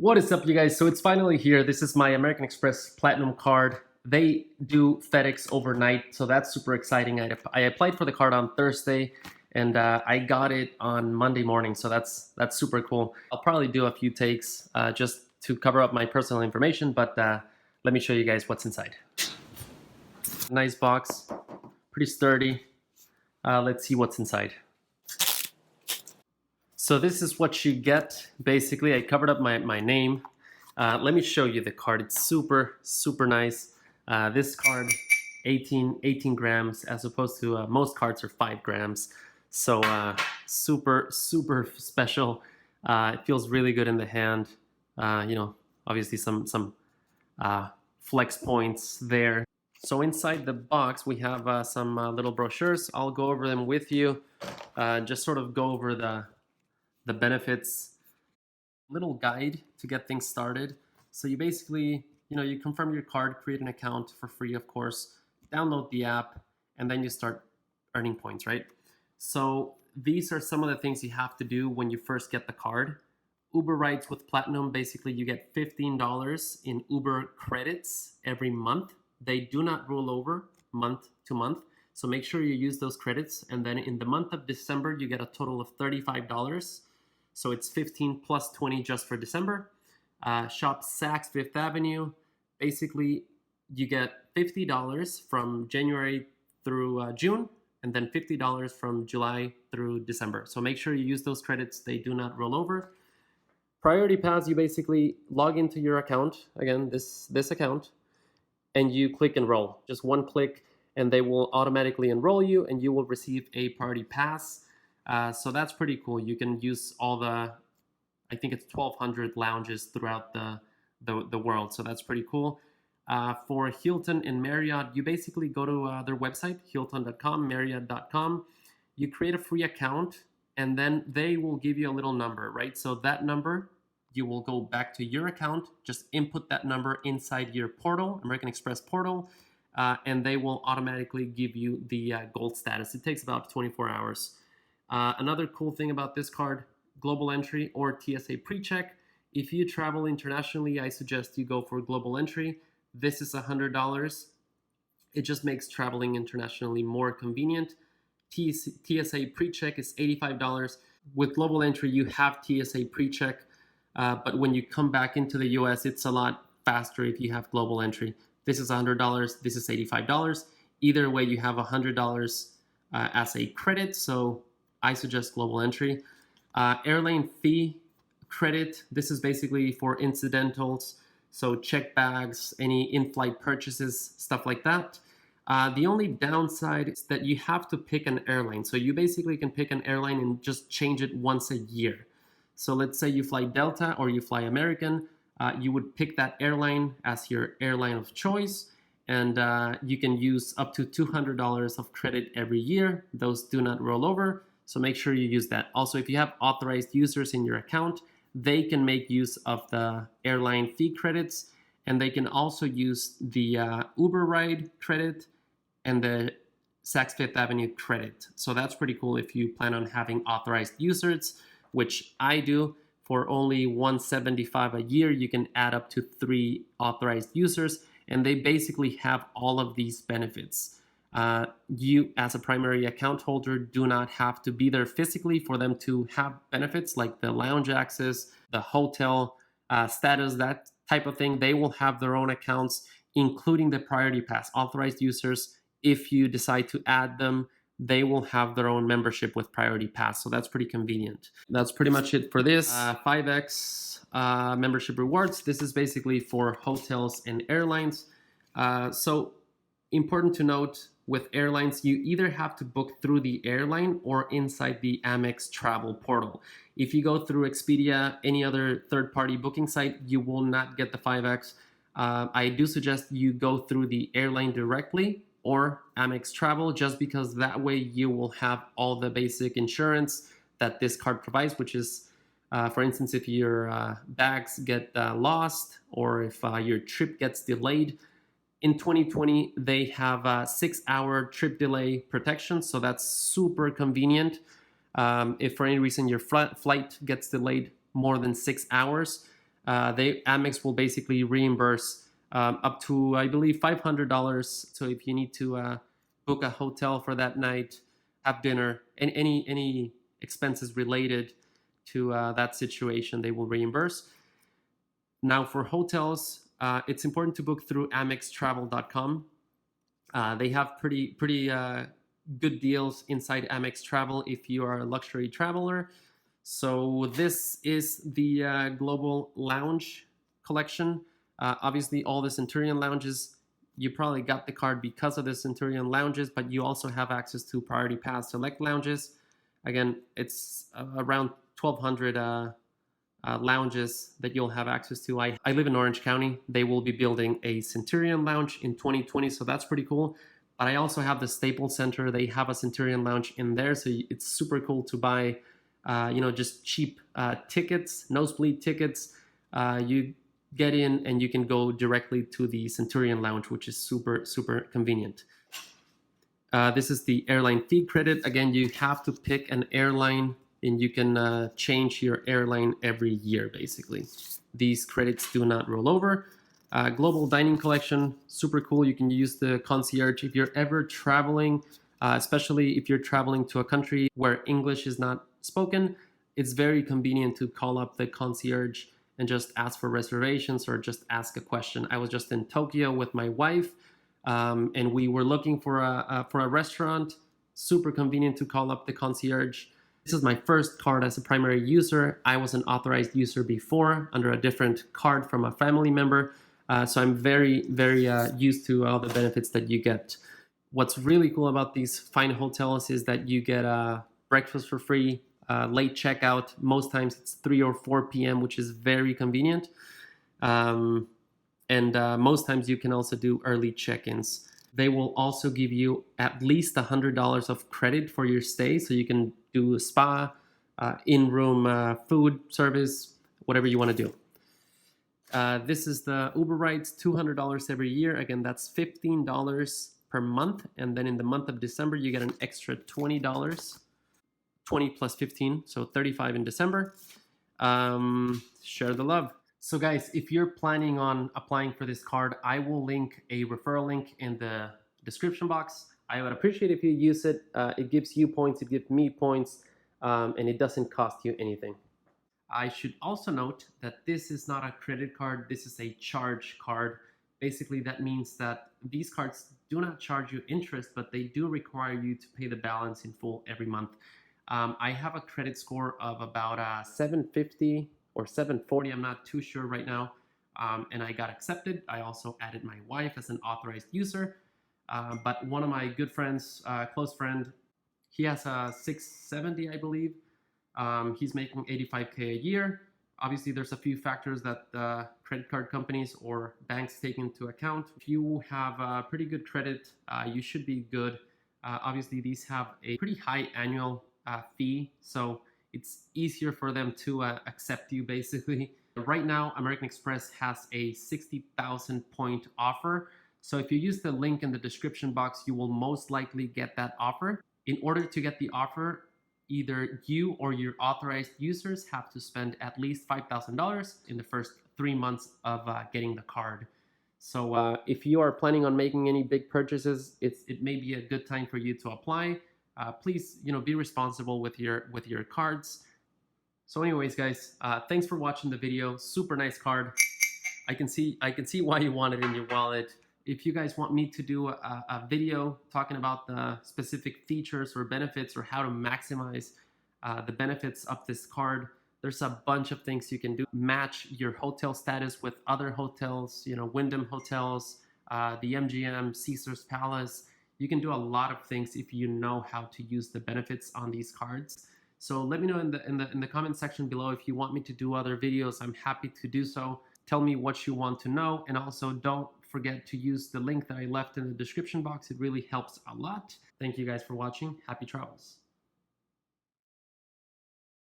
What is up, you guys? So it's finally here. This is my American Express Platinum card. They do FedEx overnight, so that's super exciting. I applied for the card on Thursday, and I got it on Monday morning, so that's super cool. I'll probably do a few takes just to cover up my personal information, but let me show you guys what's inside. Nice box, pretty sturdy. Let's see what's inside. So this is what you get. Basically, I covered up my name. Let me show you the card. It's super nice. This card, 18 grams, as opposed to most cards are 5 grams. So super special. It feels really good in the hand. Obviously some flex points there. So inside the box, we have some little brochures. I'll go over them with you. Just sort of go over the benefits, little guide to get things started. So you basically, you confirm your card, create an account for free, of course, download the app, and then you start earning points, right? So these are some of the things you have to do when you first get the card. Uber rides with Platinum, basically you get $15 in Uber credits every month. They do not roll over month to month. So make sure you use those credits. And then in the month of December, you get a total of $35. So it's 15 plus 20 just for December. Shop Saks Fifth Avenue. Basically, you get $50 from January through June, and then $50 from July through December. So make sure you use those credits. They do not roll over. Priority Pass, you basically log into your account, again, this account, and you click enroll. Just one click, and they will automatically enroll you, and you will receive a Priority Pass. So that's pretty cool. You can use all the, I think it's 1,200 lounges throughout the world. So that's pretty cool. For Hilton and Marriott, you basically go to their website, hilton.com, marriott.com. You create a free account, and then they will give you a little number, right? So that number, you will go back to your account, just input that number inside your portal, American Express portal, and they will automatically give you the gold status. It takes about 24 hours. Another cool thing about this card, global entry or TSA pre-check. If you travel internationally, I suggest you go for global entry. This is $100. It just makes traveling internationally more convenient. TSA pre-check is $85. With global entry, you have TSA pre-check, but when you come back into the US, it's a lot faster if you have global entry. This is $100. This is $85. Either way, you have $100 as a credit, so I suggest global entry. Airline fee credit, this is basically for incidentals, so check bags, any in-flight purchases, stuff like that. The only downside is that you have to pick an airline. So you basically can pick an airline and just change it once a year. So let's say you fly Delta or you fly American, you would pick that airline as your airline of choice, and you can use up to $200 of credit every year. Those do not roll over. So make sure you use that. Also, if you have authorized users in your account, they can make use of the airline fee credits, and they can also use the Uber ride credit and the Saks Fifth Avenue credit. So that's pretty cool if you plan on having authorized users, which I do. For only $175 a year, you can add up to 3 authorized users, and they basically have all of these benefits. You, as a primary account holder, do not have to be there physically for them to have benefits like the lounge access, the hotel status, that type of thing. They will have their own accounts, including the Priority Pass. Authorized users, if you decide to add them, they will have their own membership with Priority Pass. So that's pretty convenient. That's pretty much it for this. 5X membership rewards. This is basically for hotels and airlines. So important to note, with airlines, you either have to book through the airline or inside the Amex travel portal. If you go through Expedia, any other third-party booking site, you will not get the 5X. I do suggest you go through the airline directly or Amex Travel, just because that way you will have all the basic insurance that this card provides, which is, for instance, if your bags get lost or if your trip gets delayed. In 2020, they have a 6-hour trip delay protection, so that's super convenient. If for any reason your flight gets delayed more than 6 hours, Amex will basically reimburse up to, I believe, $500. So if you need to book a hotel for that night, have dinner, and any expenses related to that situation, they will reimburse. Now for hotels, it's important to book through amextravel.com. They have pretty good deals inside Amex Travel if you are a luxury traveler. So this is the Global Lounge collection. Obviously, all the Centurion lounges, you probably got the card because of the Centurion lounges, but you also have access to Priority Pass Select lounges. Again, it's around 1,200 lounges that you'll have access to. I live in Orange County. They will be building a Centurion lounge in 2020, so that's pretty cool. But I also have the Staples Center. They have a Centurion lounge in there, so it's super cool to buy, just cheap tickets, nosebleed tickets. You get in and you can go directly to the Centurion lounge, which is super convenient. This is the airline fee credit. Again, you have to pick an airline and you can change your airline every year, basically. These credits do not roll over. Global dining collection, super cool. You can use the concierge if you're ever traveling, especially if you're traveling to a country where English is not spoken. It's very convenient to call up the concierge and just ask for reservations or just ask a question. I was just in Tokyo with my wife, and we were looking for a restaurant. Super convenient to call up the concierge. This is my first card as a primary user. I was an authorized user before under a different card from a family member. So I'm very used to all the benefits that you get. What's really cool about these fine hotels is that you get breakfast for free, late checkout. Most times it's 3 or 4 p.m., which is very convenient. And most times you can also do early check-ins. They will also give you at least $100 of credit for your stay, so you can do a spa, in-room food service, whatever you want to do. This is the Uber rides, $200 every year. Again, that's $15 per month, and then in the month of December you get an extra $20. 20 plus 15, so 35 in December. Share the love. So guys, if you're planning on applying for this card, I will link a referral link in the description box. I would appreciate if you use it. It gives you points, it gives me points, and it doesn't cost you anything. I should also note that this is not a credit card, this is a charge card. Basically, that means that these cards do not charge you interest, but they do require you to pay the balance in full every month. I have a credit score of about 750 or 740, I'm not too sure right now, and I got accepted. I also added my wife as an authorized user, but one of my good friends, close friend, he has a 670, I believe. He's making 85K a year. Obviously, there's a few factors that credit card companies or banks take into account. If you have pretty good credit, you should be good. Obviously, these have a pretty high annual fee, so it's easier for them to accept you, basically. Right now, American Express has a 60,000 point offer. So if you use the link in the description box, you will most likely get that offer. In order to get the offer, either you or your authorized users have to spend at least $5,000 in the first 3 months of getting the card. So if you are planning on making any big purchases, it may be a good time for you to apply. Please, be responsible with your cards. So anyways, guys, thanks for watching the video. Super nice card. I can see why you want it in your wallet. If you guys want me to do a video talking about the specific features or benefits or how to maximize the benefits of this card, there's a bunch of things you can do. Match your hotel status with other hotels, Wyndham hotels, the MGM, Caesars Palace. You can do a lot of things if you know how to use the benefits on these cards. So let me know in the comment section below if you want me to do other videos. I'm happy to do so. Tell me what you want to know, and also don't forget to use the link that I left in the description box. It really helps a lot. Thank you guys for watching. Happy travels.